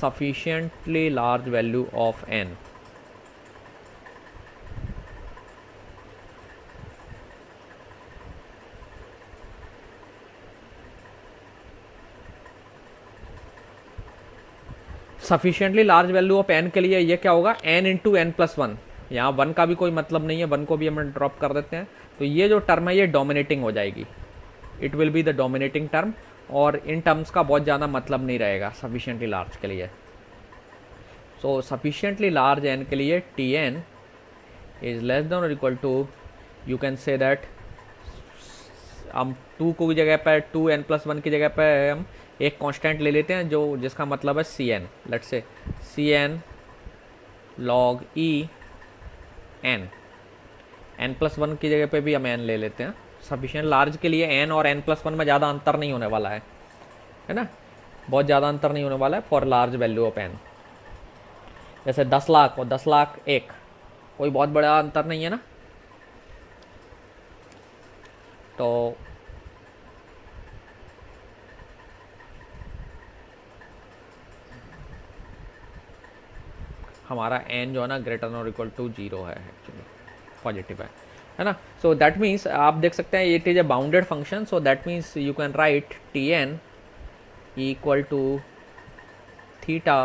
sufficiently large value of n, sufficiently large value of n के लिए ये क्या होगा, n इंटू n+1, यहाँ 1 का भी कोई मतलब नहीं है, 1 को भी हम ड्रॉप कर देते हैं, तो ये जो टर्म है ये डोमिनेटिंग हो जाएगी, it will be the dominating term, और इन टर्म्स का बहुत ज़्यादा मतलब नहीं रहेगा सफिशिएंटली लार्ज के लिए। सो सफिशिएंटली लार्ज n के लिए Tn इज लेस देन और equal to, you can say that हम 2 को की जगह पर 2n+1 की जगह पर हम एक कांस्टेंट ले लेते हैं जो जिसका मतलब है cn, let's say cn log e n+1 की जगह पे भी हम n ले लेते हैं। सफिशिएंट लार्ज के लिए n और n+1 में ज़्यादा अंतर नहीं होने वाला है ना, बहुत ज़्यादा अंतर नहीं होने वाला है for large value of n। जैसे 10 लाख और 10 लाख एक, कोई बहुत बड़ा अंतर नहीं है ना। तो हमारा n जो है ना ग्रेटर देन और इक्वल टू 0 है, एक्चुअली पॉजिटिव है ना। सो दैट मीन्स आप देख सकते हैं it is a bounded function, so that means you can write Tn equal to theta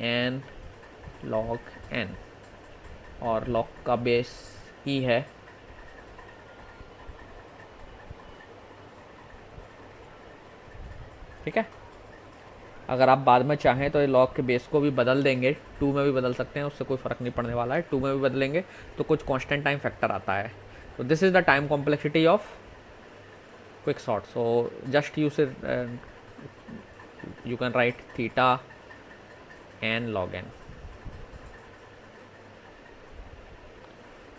n log n, और log का बेस e है, ठीक है। अगर आप बाद में चाहें तो ये log के बेस को भी बदल देंगे, 2 में भी बदल सकते हैं, उससे कोई फ़र्क नहीं पड़ने वाला है। 2 में भी बदलेंगे तो कुछ कांस्टेंट टाइम फैक्टर आता है। तो this is the time complexity of quick sort. So just use you can write theta n log n.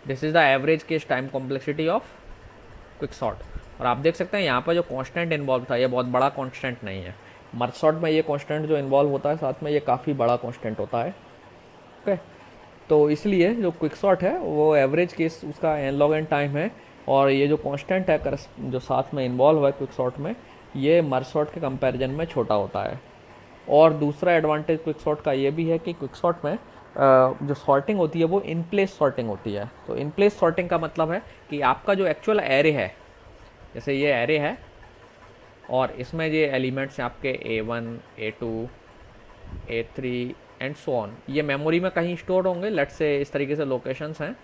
This is the average case time complexity of quick sort। और आप देख सकते हैं यहाँ पर जो कांस्टेंट इन्वॉल्व था ये बहुत बड़ा कांस्टेंट नहीं है। मर्ज सॉर्ट में ये कांस्टेंट जो इन्वॉल्व होता है साथ में ये काफ़ी बड़ा कांस्टेंट होता है, ओके। तो इसलिए जो क्विक सॉर्ट है वो एवरेज केस उसका n log n टाइम है, और ये जो कांस्टेंट है जो साथ में इन्वॉल्व है क्विक सॉर्ट में, ये मर्ज सॉर्ट के कंपैरिजन में छोटा होता है। और दूसरा एडवांटेज क्विक सॉर्ट का ये भी है कि क्विक सॉर्ट में जो सॉर्टिंग होती है वो इन प्लेस सॉर्टिंग होती है। तो इन प्लेस सॉर्टिंग का मतलब है कि आपका जो एक्चुअल एरे है, जैसे ये एरे है और इसमें ये एलिमेंट्स हैं आपके A1, A2, A3 and so on, ये मेमोरी में कहीं स्टोर होंगे, लेट्स से इस तरीके से लोकेशंस हैं।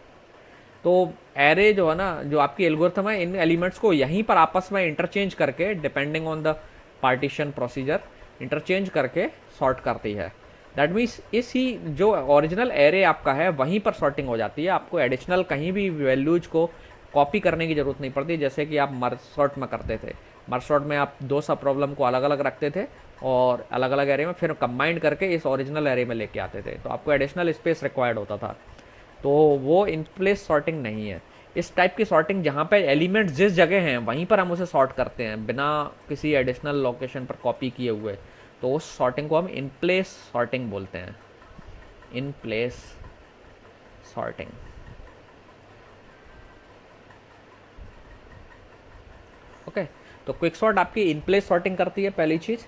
तो एरे जो है ना, जो आपकी एल्गोरिथम है, इन एलिमेंट्स को यहीं पर आपस में इंटरचेंज करके depending on the partition procedure interchange करके सॉर्ट करती है। दैट मीन्स इसी जो ओरिजिनल एरे आपका है वहीं पर सॉर्टिंग हो जाती है, आपको एडिशनल कहीं भी वैल्यूज को कॉपी करने की ज़रूरत नहीं पड़ती, जैसे कि आप मर्ज सॉर्ट में करते थे। मर्ज सॉर्ट में आप 2 सब प्रॉब्लम को अलग अलग रखते थे और अलग अलग एरे में फिर कंबाइंड करके इस ओरिजिनल एरे में लेके आते थे, तो आपको एडिशनल स्पेस रिक्वायर्ड होता था। तो वो इन प्लेस सॉर्टिंग नहीं है। इस टाइप की सॉर्टिंग जहाँ पे एलिमेंट जिस जगह हैं वहीं पर हम उसे सॉर्ट करते हैं बिना किसी एडिशनल लोकेशन पर कॉपी किए हुए, तो उस सॉर्टिंग को हम इन प्लेस सॉर्टिंग बोलते हैं। In place sorting, okay. तो क्विक सॉर्ट आपकी इन प्लेस सॉर्टिंग करती है, पहली चीज़।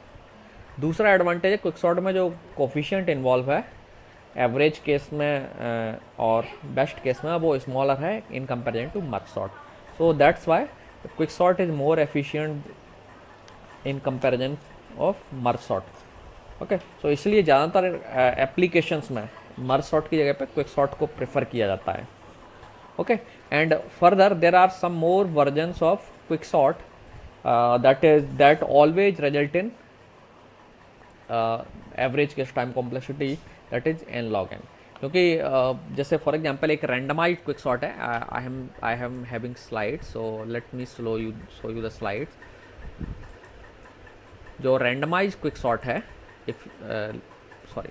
दूसरा एडवांटेज है क्विक सॉर्ट में जो कोफिशिएंट इन्वॉल्व है एवरेज केस में और बेस्ट केस में वो स्मॉलर है in comparison to merge sort. So that's why quick sort is more efficient in comparison of merge sort, okay. So इसलिए ज़्यादातर एप्लीकेशंस में मर्ज सॉर्ट की जगह पे क्विक सॉर्ट को प्रेफर किया जाता है, okay. And further there are some more versions of quick sort that always result in average case time complexity that is n log n। क्योंकि जैसे फॉर एग्जांपल एक रैंडमाइज्ड क्विक सॉर्ट है, I am having slides, so let me show you the slides. जो रैंडमाइज्ड क्विक सॉर्ट है, इफ सॉरी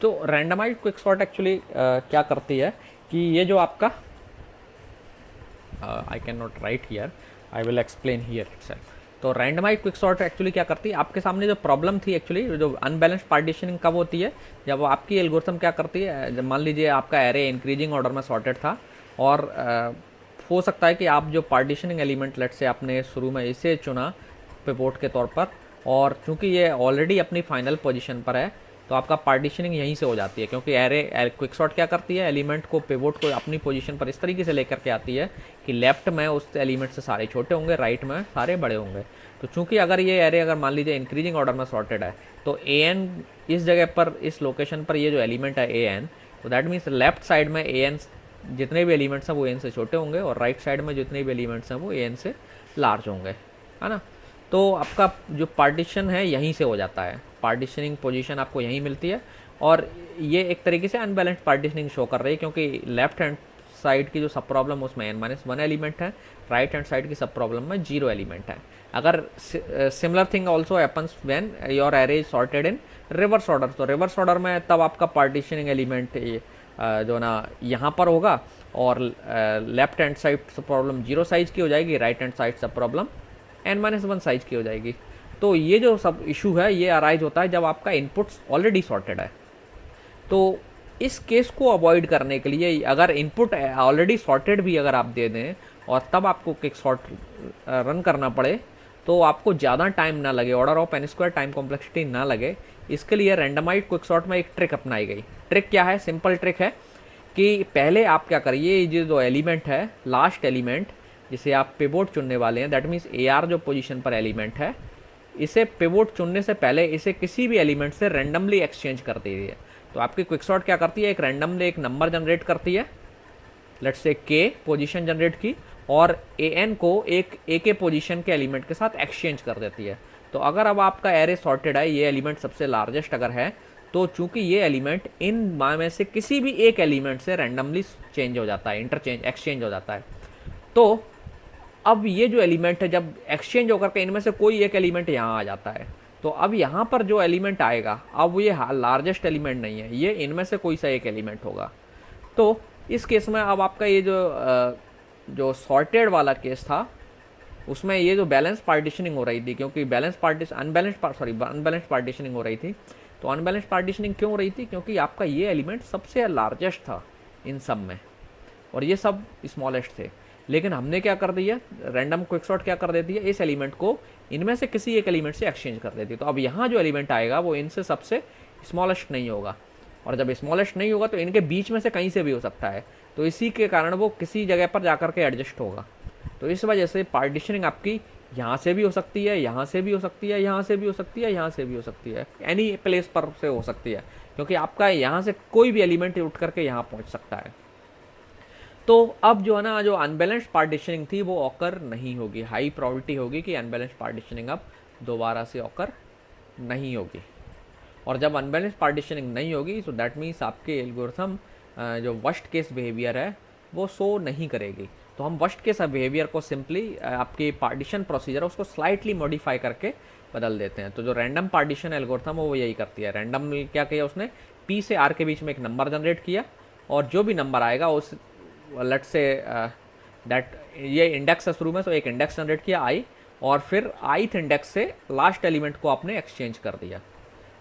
तो रैंडमाइज्ड क्विक सॉर्ट एक्चुअली क्या करती है कि ये जो आपका I can not right here, I will explain here itself. तो रैंडमाइज्ड क्विक सॉर्ट एक्चुअली क्या करती है, आपके सामने जो प्रॉब्लम थी एक्चुअली, जो अनबैलेंस्ड पार्टीशनिंग कब होती है, जब आपकी एल्गोरिथम क्या करती है, जब मान लीजिए आपका एरे इंक्रीजिंग ऑर्डर में सॉर्टेड था और हो सकता है कि आप जो पार्टीशनिंग एलिमेंट लेट से आपने शुरू में इसे चुना पिवोट के तौर पर, और चूंकि ये ऑलरेडी अपनी फाइनल पोजीशन पर है तो आपका पार्टीशनिंग यहीं से हो जाती है, क्योंकि एरे क्विक सॉर्ट क्या करती है, एलिमेंट को पिवोट को अपनी पोजीशन पर इस तरीके से लेकर के आती है कि लेफ्ट में उस एलिमेंट से सारे छोटे होंगे, राइट में सारे बड़े होंगे। तो चूंकि अगर ये एरे अगर मान लीजिए इंक्रीजिंग ऑर्डर में सॉर्टेड है, तो ए एन इस जगह पर, इस लोकेशन पर ये जो एलिमेंट है ए एन, तो दैट मीन्स लेफ्ट साइड में ए एन जितने भी एलिमेंट्स हैं वो एन से छोटे होंगे, और राइट साइड में जितने भी एलिमेंट्स हैं वो एन से लार्ज होंगे, है ना। तो आपका जो पार्टीशन है यहीं से हो जाता है, पार्टीशनिंग पोजीशन आपको यहीं मिलती है। और ये एक तरीके से अनबैलेंस्ड पार्टीशनिंग शो कर रही है, क्योंकि लेफ्ट हैंड साइड की जो सब प्रॉब्लम उसमें n-1 एलिमेंट है, राइट हैंड साइड की सब प्रॉब्लम में 0 एलिमेंट है। अगर similar thing also happens when your array is sorted in reverse order, तो रिवर्स ऑर्डर में तब आपका पार्टीशनिंग एलिमेंट जो ना यहाँ पर होगा, और लेफ्ट हैंड साइड सब प्रॉब्लम 0 साइज की हो जाएगी, राइट हैंड साइड सब प्रॉब्लम n-1 साइज की हो जाएगी। तो ये जो सब इशू है ये अराइज होता है जब आपका इनपुट्स ऑलरेडी सॉर्टेड है। तो इस केस को अवॉइड करने के लिए, अगर इनपुट ऑलरेडी सॉर्टेड भी अगर आप दे दें और तब आपको क्विक सॉर्ट रन करना पड़े, तो आपको ज़्यादा टाइम ना लगे, order of n square time complexity ना लगे, इसके लिए रैंडमाइज्ड क्विक सॉर्ट में एक ट्रिक अपनाई गई। ट्रिक क्या है? सिंपल ट्रिक है कि पहले आप क्या करिए, ये जो एलिमेंट है, लास्ट एलिमेंट जिसे आप पिवोट चुनने वाले हैं, दैट मीन्स ए आर जो पोजीशन पर एलिमेंट है, इसे पिवोट चुनने से पहले इसे किसी भी एलिमेंट से रैंडमली एक्सचेंज कर दीजिए। तो आपकी क्विकसॉर्ट क्या करती है, एक रैंडमली एक नंबर जनरेट करती है, लेट्स से के पोजीशन जनरेट की, और ए एन को एक ए के पोजीशन के एलिमेंट के साथ एक्सचेंज कर देती है। तो अगर अब आपका एरे सॉर्टेड है, ये एलिमेंट सबसे लार्जेस्ट अगर है, तो चूंकि ये एलिमेंट इन में से किसी भी एक एलिमेंट से रैंडमली चेंज हो जाता है, एक्सचेंज हो जाता है। तो अब ये जो एलिमेंट है जब एक्सचेंज होकर के इनमें से कोई एक एलिमेंट यहाँ आ जाता है, तो अब यहाँ पर जो एलिमेंट आएगा, अब ये लार्जेस्ट एलिमेंट नहीं है, ये इनमें से कोई सा एक एलिमेंट होगा। तो इस केस में अब आपका ये जो सॉर्टेड वाला केस था, उसमें ये जो बैलेंस पार्टीशनिंग हो रही थी, क्योंकि अनबैलेंस्ड पार्टीशनिंग हो रही थी। तो अनबैलेंस्ड पार्टीशनिंग क्यों हो रही थी? क्योंकि आपका ये एलिमेंट सबसे लार्जेस्ट था इन सब में, और ये सब स्मॉलेस्ट थे। लेकिन हमने क्या कर दिया, रैंडम क्विकसॉर्ट क्या कर देती है, इस एलिमेंट को इनमें से किसी एक एलिमेंट से एक्सचेंज कर देती है। तो अब यहाँ जो एलिमेंट आएगा वो इनसे सबसे स्मॉलेस्ट नहीं होगा, और जब स्मॉलेस्ट नहीं होगा तो इनके बीच में से कहीं से भी हो सकता है, तो इसी के कारण वो किसी जगह पर जाकर के एडजस्ट होगा। तो इस वजह से पार्टीशनिंग आपकी यहाँ से भी हो सकती है, यहाँ से भी हो सकती है, यहाँ से भी हो सकती है, यहाँ से भी हो सकती है, एनी प्लेस पर से हो सकती है, क्योंकि आपका यहाँ से कोई भी एलिमेंट उठ करके यहाँ पहुँच सकता है। तो अब जो है ना, जो अनबैलेंस्ड पार्टीशनिंग थी वो ऑकर नहीं होगी, हाई प्रोबेबिलिटी होगी कि अनबैलेंस्ड पार्टीशनिंग अब दोबारा से ऑकर नहीं होगी। और जब अनबैलेंस्ड पार्टीशनिंग नहीं होगी, तो दैट मीन्स आपके एल्गोरिथम जो वर्स्ट केस बिहेवियर है वो शो नहीं करेगी। तो हम वर्स्ट केस बिहेवियर को सिंपली आपकी पार्टीशन प्रोसीजर है उसको स्लाइटली मॉडिफाई करके बदल देते हैं। तो जो रैंडम पार्टीशन एल्गोरिथम है वो यही करती है। रैंडम क्या किया उसने, पी से आर के बीच में एक नंबर जनरेट किया, और जो भी नंबर आएगा उस लेट्स से दैट ये इंडेक्स है शुरू में, तो एक इंडेक्स जनरेट किया आई, और फिर आईथ इंडेक्स से लास्ट एलिमेंट को आपने एक्सचेंज कर दिया।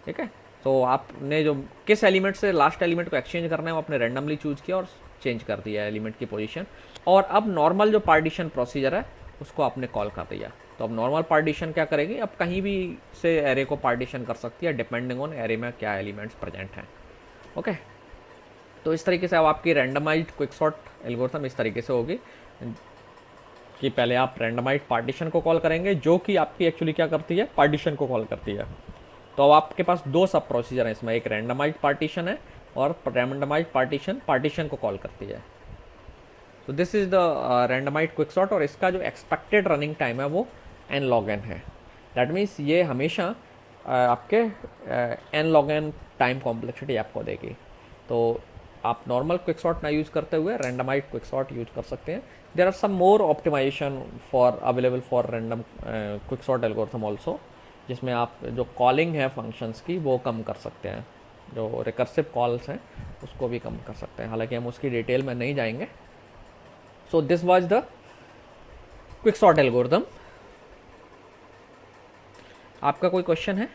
ठीक है, तो आपने जो किस एलिमेंट से लास्ट एलिमेंट को एक्सचेंज करना है वो आपने रैंडमली चूज किया और चेंज कर दिया एलिमेंट की पोजीशन, और अब नॉर्मल जो पार्टीशन प्रोसीजर है उसको आपने कॉल कर दिया। तो अब नॉर्मल पार्टीशन क्या करेगी, अब कहीं भी से एरे को पार्टीशन कर सकती है डिपेंडिंग ऑन एरे में क्या एलिमेंट्स प्रेजेंट हैं। ओके, तो इस तरीके से अब आपकी रैंडमाइज्ड क्विकसॉर्ट एल्गोरिथम इस तरीके से होगी कि पहले आप रैंडमाइज्ड पार्टीशन को कॉल करेंगे, जो कि आपकी एक्चुअली क्या करती है, पार्टीशन को कॉल करती है। तो अब आपके पास दो सब प्रोसीजर हैं इसमें, एक रैंडमाइज्ड पार्टीशन है और रैंडमाइज्ड पार्टीशन को कॉल करती है। तो this is the randomized quicksort, और इसका जो एक्सपेक्टेड रनिंग टाइम है वो n log n है। दैट मीन्स ये हमेशा आपके n log n time complexity आपको देगी। तो आप नॉर्मल क्विकसॉर्ट ना यूज़ करते हुए रैंडमाइज्ड क्विकसॉर्ट यूज कर सकते हैं। There are some more optimization for available for random quicksort algorithm also, जिसमें आप जो कॉलिंग है फंक्शंस की वो कम कर सकते हैं, जो रिकर्सिव कॉल्स हैं उसको भी कम कर सकते हैं, हालांकि हम उसकी डिटेल में नहीं जाएंगे। So this was the quicksort algorithm. आपका कोई क्वेश्चन है?